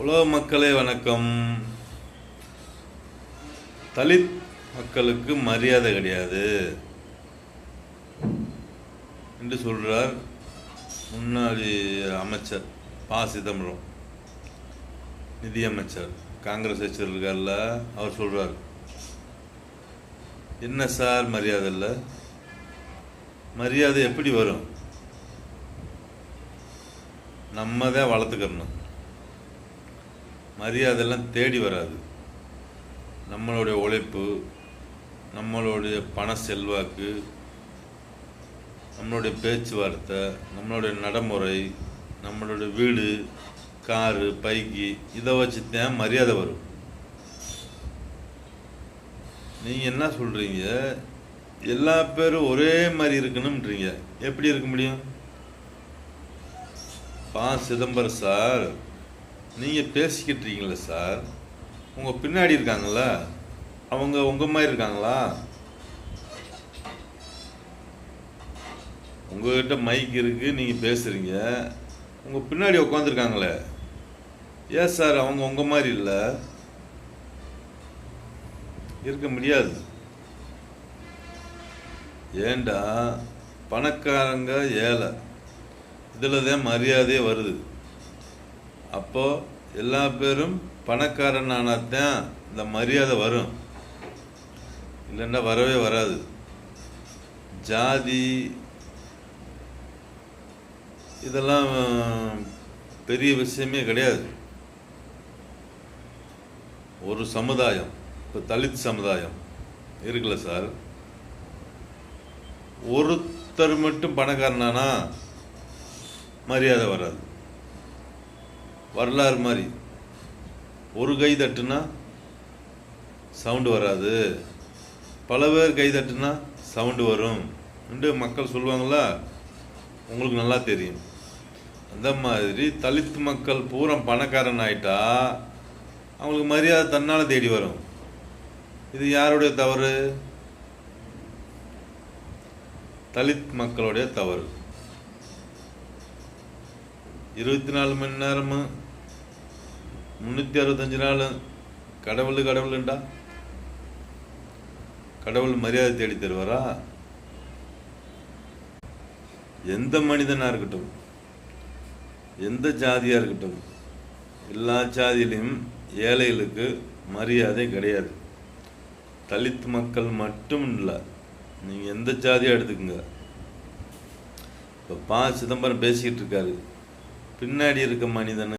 உலக மக்களே வணக்கம். தலித் மக்களுக்கு மரியாதை கிடையாது என்று சொல்றார் முன்னாள் அமைச்சர் ப. சிதம்பரம், நிதியமைச்சர், காங்கிரஸ் கட்சியில் இருக்கார்ல. அவர் சொல்றார், என்ன சார் மரியாதை இல்லை? மரியாதை எப்படி வரும்? நம்ம தான் வளர்த்துக்கணும். மரியாதையெல்லாம் தேடி வராது. நம்மளுடைய உழைப்பு, நம்மளுடைய பண செல்வாக்கு, நம்மளுடைய பேச்சுவார்த்தை, நம்மளுடைய நடைமுறை, நம்மளுடைய வீடு, காரு, பைக்கு, இதை வச்சு தான் மரியாதை வரும். நீங்கள் என்ன சொல்கிறீங்க? எல்லா பேரும் ஒரே மாதிரி இருக்கணும்ன்றீங்க. எப்படி இருக்க முடியும்? ப. சிதம்பரம் சார், நீங்கள் பேசிக்கிட்டு இருக்கீங்களா சார்? உங்கள் பின்னாடி இருக்காங்களா? அவங்க உங்கள் மாதிரி இருக்காங்களா? உங்கள்கிட்ட மைக் இருக்குது, நீங்கள் பேசுகிறீங்க. உங்கள் பின்னாடி உட்காந்துருக்காங்களே, ஏன் சார் அவங்க உங்கள் மாதிரி இல்லை? இருக்க முடியாது. ஏண்டா, பணக்காரங்க ஏழை, இதில் தான் மரியாதையே வருது. அப்போ எல்லா பேரும் பணக்காரனானதான் இந்த மரியாதை வரும், இல்லைன்னா வரவே வராது. ஜாதி இதெல்லாம் பெரிய விஷயமே கிடையாது. ஒரு சமுதாயம், இப்போ தலித் சமுதாயம் இருக்குல்ல சார், ஒருத்தர் மட்டும் பணக்காரனானா மரியாதை வராது. வரலாறு மாதிரி ஒரு கை தட்டுனா சவுண்டு வராது, பல பேர் கை தட்டுனா சவுண்டு வரும் என்று மக்கள் சொல்லுவாங்களா? உங்களுக்கு நல்லா தெரியும். அந்த மாதிரி தலித் மக்கள் பூரா பணக்காரன் ஆயிட்டா அவங்களுக்கு மரியாதை தன்னால் தேடி வரும். இது யாருடைய தவறு? தலித் மக்களுடைய தவறு. 24 மணி நேரமும் 365 நாள் கடவுளுண்டா, கடவுள் மரியாதை தேடி தருவாரா? எந்த மனிதனாக இருக்கட்டும், எந்த ஜாதியாக இருக்கட்டும், எல்லா ஜாதியிலையும் ஏழைகளுக்கு மரியாதை கிடையாது. தலித் மக்கள் மட்டும் இல்லை, நீங்கள் எந்த ஜாதியாக எடுத்துக்கோங்க. இப்போ ப. சிதம்பரம் பேசிக்கிட்டு இருக்காரு, பின்னாடி இருக்க மனிதனு